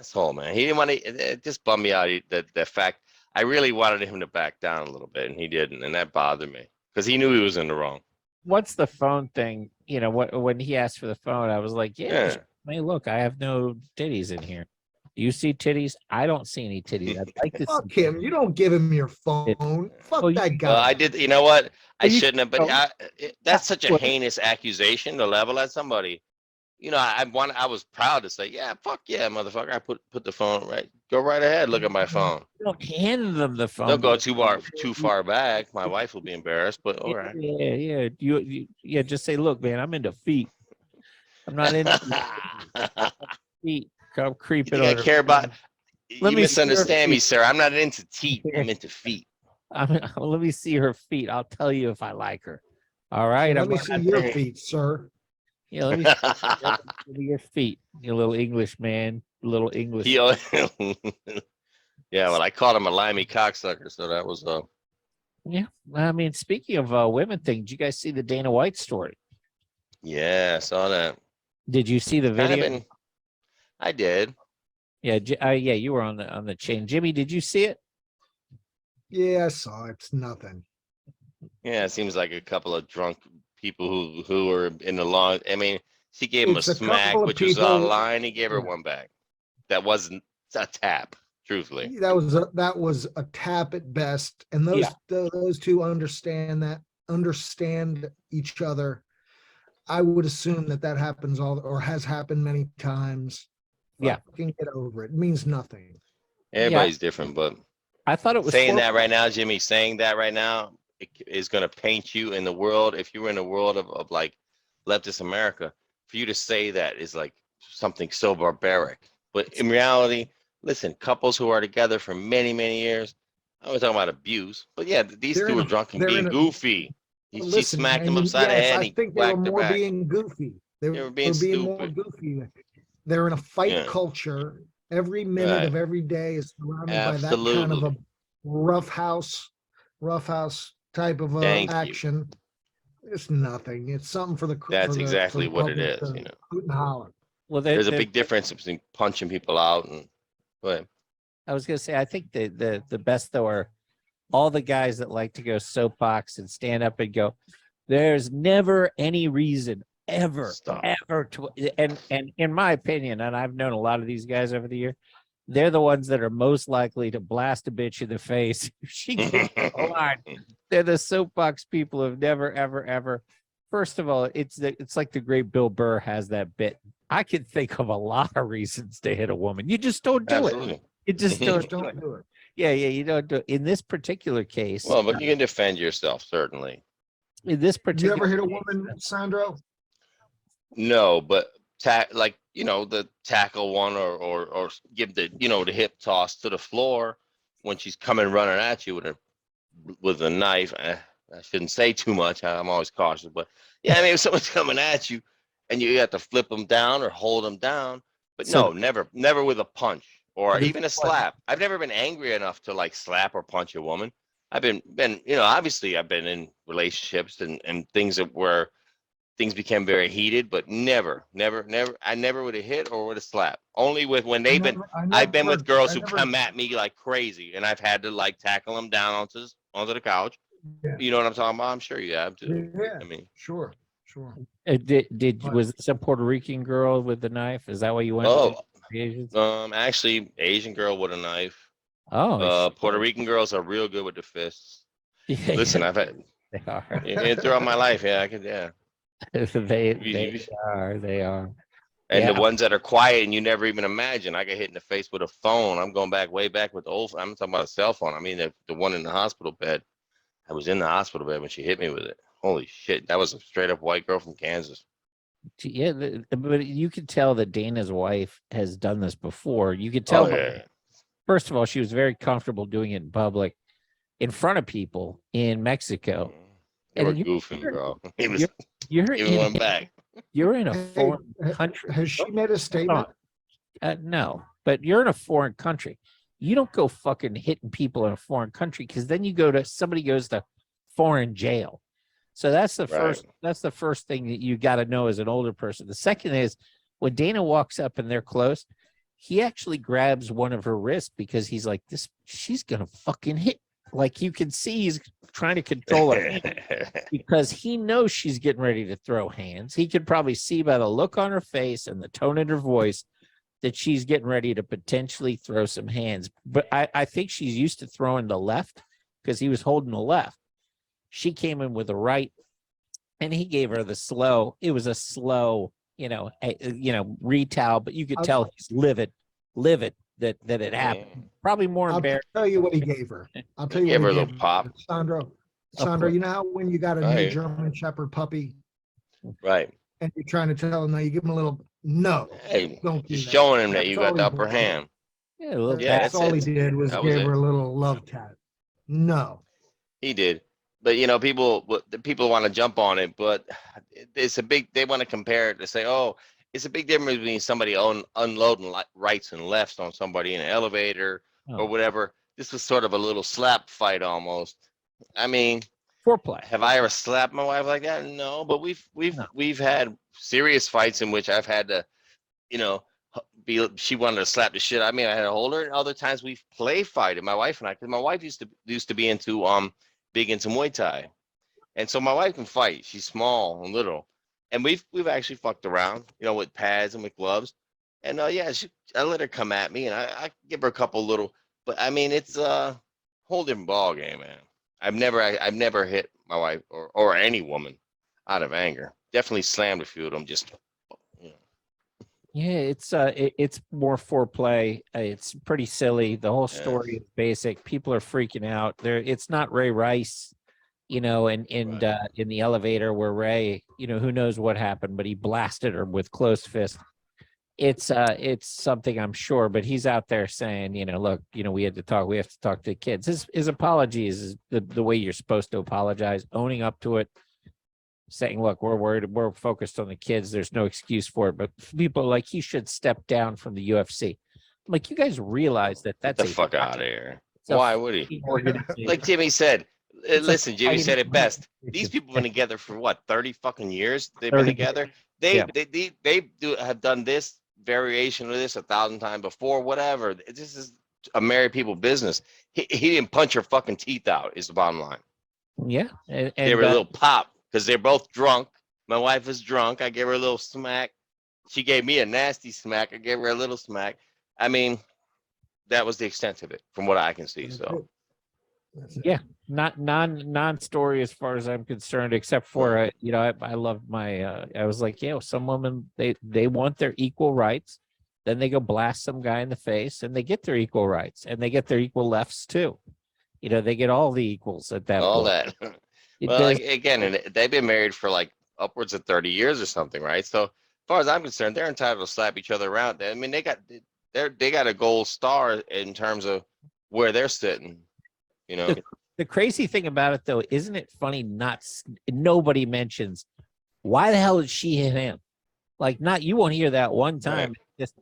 asshole, man. He didn't want to. It just bummed me out. The fact I really wanted him to back down a little bit, and he didn't, and that bothered me because he knew he was in the wrong. What's the phone thing? You know, when he asked for the phone, I was like, yeah. Hey, look, I have no titties in here. Do you see titties? I don't see any titties. I'd like to Fuck see him. You don't give him your phone. Fuck well, that guy. Well, I did. You know what? I you shouldn't have. But that's such a Well- heinous accusation to level at somebody. You know, I was proud to say, yeah, fuck yeah, motherfucker. I put the phone right. Go right ahead. Look at my phone. You don't hand them the phone. Don't go too far back. My wife will be embarrassed. But all right. Yeah. You just say, look, man, I'm into feet. I'm not into feet. Come creeping. You care about. Let You me misunderstand me, sir. I'm not into teeth. I'm into feet. Let me see her feet. I'll tell you if I like her. All right. Let me see your feet, sir. Yeah, let me see your feet. You little English man, little English. Yeah, well, I called him a limey cocksucker, so that was Yeah, I mean, speaking of women thing, did you guys see the Dana White story? Yeah, I saw that. Did you see the video? I did. Yeah, yeah, you were on the chain. Jimmy, did you see it? Yeah, I saw it. It's nothing. Yeah, it seems like a couple of drunk people who were in the lawn. I mean, she gave him a smack, which was online. He gave her one back. That wasn't a tap, truthfully. That was a tap at best. And those two understand each other. I would assume that happens or has happened many times. Yeah. Fucking get over it. It means nothing. Everybody's different, but I thought it was saying that right now, Jimmy, saying that right now is going to paint you in the world. If you were in the world of like leftist America, for you to say that is like something so barbaric. But in reality, listen, couples who are together for many, many years, I was talking about abuse, but yeah, these two were drunk and being goofy. She smacked him upside the head. I think they were more being goofy. They were being more goofy. They're in a fight culture. Every minute of every day is surrounded by that kind of a rough house type of action. It's nothing. It's something for the. That's exactly what it is. You know. Well, there's a big difference between punching people out and. Go ahead. I was gonna say, I think the best though are all the guys that like to go soapbox and stand up and go, there's never any reason ever to, and in my opinion, and I've known a lot of these guys over the year, they're the ones that are most likely to blast a bitch in the face if she gets a line. They're the soapbox people who've never, ever. First of all, it's like the great Bill Burr has that bit. I can think of a lot of reasons to hit a woman. You just don't do it. You just don't do it. Yeah, you don't do it. In this particular case. Well, but you can defend yourself, certainly. In this particular you ever hit a woman, Sandro? No, but the tackle one or give the the hip toss to the floor when she's coming running at you with a knife. I shouldn't say too much. I'm always cautious, but yeah, I mean, if someone's coming at you and you have to flip them down or hold them down, but no, never with a punch or even a slap. I've never been angry enough to like slap or punch a woman. I've been obviously I've been in relationships and things where things became very heated, but never. I never would have hit or would have slapped. Only when I've been with girls who come at me like crazy, and I've had to like tackle them down onto the couch. Yeah. You know what I'm talking about? I'm sure you have to. Yeah. I mean, sure. Was this a Puerto Rican girl with the knife? Is that why you went? Actually, Asian girl with a knife. Oh, Puerto Rican girls are real good with the fists. Yeah, Listen, I've had. They are. Throughout my life, yeah, I could, yeah. They are. And the ones that are quiet and you never even imagine, I get hit in the face with a phone. I'm going way back with the old. I'm talking about a cell phone. I mean, the one in the hospital bed. I was in the hospital bed when she hit me with it. Holy shit! That was a straight up white girl from Kansas. Yeah, but you could tell that Dana's wife has done this before. You could tell. First of all, she was very comfortable doing it in public, in front of people in Mexico. You were goofing, bro. You're in one back. You're in a foreign country. Has she made a statement? No, but you're in a foreign country. You don't go fucking hitting people in a foreign country because then somebody goes to foreign jail. So that's the first. That's the first thing that you got to know as an older person. The second is when Dana walks up and they're close, he actually grabs one of her wrists because he's like, she's gonna fucking hit. Like you can see he's trying to control her because he knows she's getting ready to throw hands. He could probably see by the look on her face and the tone in her voice that she's getting ready to potentially throw some hands. But I think she's used to throwing the left because he was holding the left. She came in with the right, and he gave her the slow. It was a slow, retail, but you could tell he's livid that it happened. Probably more embarrassed. I'll tell you what he gave her. I'll tell you what he gave her. Pop. Sandro, you know how when you got a new German Shepherd puppy, right? And you're trying to tell him, no, you give him a little, no, hey, don't do that. Showing him that you got the upper hand. Yeah, that's all he did was give her a little love tap. No, he did. But people want to jump on it, but it's they want to compare it to say, oh, it's a big difference between somebody unloading rights and lefts on somebody in an elevator or whatever. This was sort of a little slap fight almost. I mean, foreplay. Have I ever slapped my wife like that? No, but we've had serious fights in which I've had to, she wanted to slap the shit. I mean, I had to hold her. And other times we've play fighted, my wife and I, because my wife used to be big into Muay Thai, and so my wife can fight. She's small and little, and we've actually fucked around, with pads and with gloves, and I let her come at me, and I give her a couple little, but I mean it's a whole different ball game, man. I've never hit my wife or any woman out of anger. Definitely slammed a few of them. Just, Yeah, it's more foreplay. It's pretty silly. The whole story is basic. People are freaking out. It's not Ray Rice, in the elevator where Ray, who knows what happened, but he blasted her with closed fist. It's something I'm sure, but he's out there saying, look, we have to talk to the kids. His apologies is the way you're supposed to apologize, owning up to it, saying, look, we're worried, we're focused on the kids. There's no excuse for it. But people are like, he should step down from the UFC. I'm like, you guys realize that's the fuck out of here. Why would he? Like Jimmy said, listen, Jimmy said it best. These people have been together for what, 30 fucking years? They've been together. They have done this variation of this 1,000 times before, whatever. This is a married people business. He didn't punch her fucking teeth out, is the bottom line. Yeah. And they were a little pop because they're both drunk. My wife is drunk. I gave her a little smack. She gave me a nasty smack. I gave her a little smack. I mean, that was the extent of it from what I can see. So yeah, not non-story as far as I'm concerned, except for I loved my I was like, some women they want their equal rights, then they go blast some guy in the face and they get their equal rights and they get their equal lefts too. They get all the equals at that all point. That well, again, they've been married for like upwards of 30 years or something, right? So as far as I'm concerned, they're entitled to slap each other around. I mean, they got a gold star in terms of where they're sitting. The crazy thing about it, though, isn't it funny? Nobody mentions why the hell did she hit him? Like, you won't hear that one time. Right. Just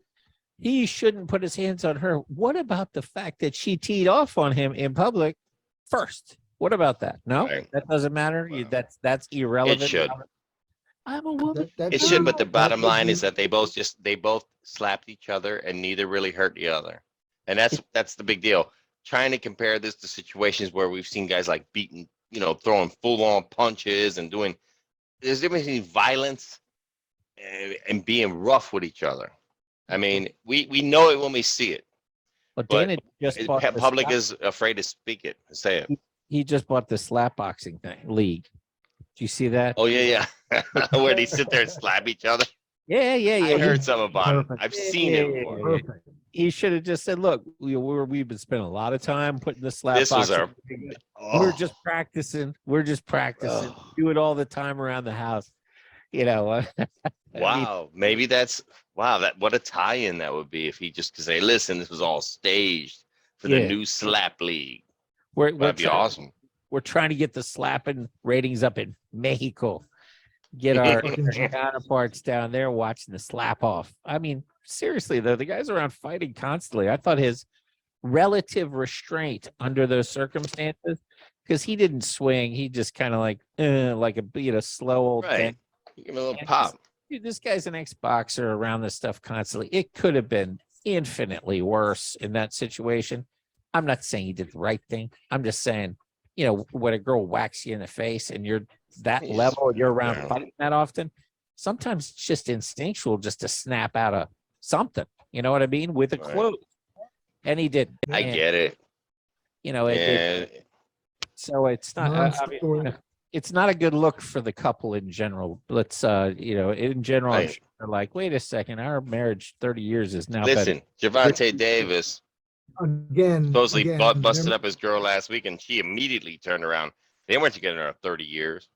he shouldn't put his hands on her. What about the fact that she teed off on him in public first? What about that? No, right. That doesn't matter. Well, that's irrelevant. It should. I'm a woman. It should, but the bottom line is that they both slapped each other and neither really hurt the other, and that's the big deal. Trying to compare this to situations where we've seen guys like beating, throwing full-on punches and doing. There's a difference between violence and being rough with each other. I mean, we know it when we see it. Well, Dana just bought public is afraid to speak it and say it. He just bought the slap boxing league. Do you see that? Oh yeah. Where they sit there and slap each other. Yeah. I heard some about it. I've seen it before. He should have just said, "Look, we've been spending a lot of time putting the slap boxing. We're just practicing. Do it all the time around the house." Wow, maybe what a tie-in that would be if he just could say, "Listen, this was all staged for the new slap league." That'd be awesome. We're trying to get the slapping ratings up in Mexico. Get our counterparts down there watching the slap off. I mean, seriously though, the guy's around fighting constantly. I thought his relative restraint under those circumstances, because he didn't swing, he just kind of like a slow old thing. Give him a little pop. This guy's an ex-boxer around this stuff constantly. It could have been infinitely worse in that situation. I'm not saying he did the right thing. I'm just saying, you know, when a girl whacks you in the face and you're that level, you're around fighting that often, sometimes it's just instinctual just to snap out of something. You know what I mean? With a clue. And he did. I get it. You know, so it's not. It's not a good look for the couple in general. Let's, you know, in general, I'm sure they're like, wait a second, our marriage 30 years is now. Listen, Gervonta Davis supposedly busted up his girl last week, and she immediately turned around. They weren't together 30 years.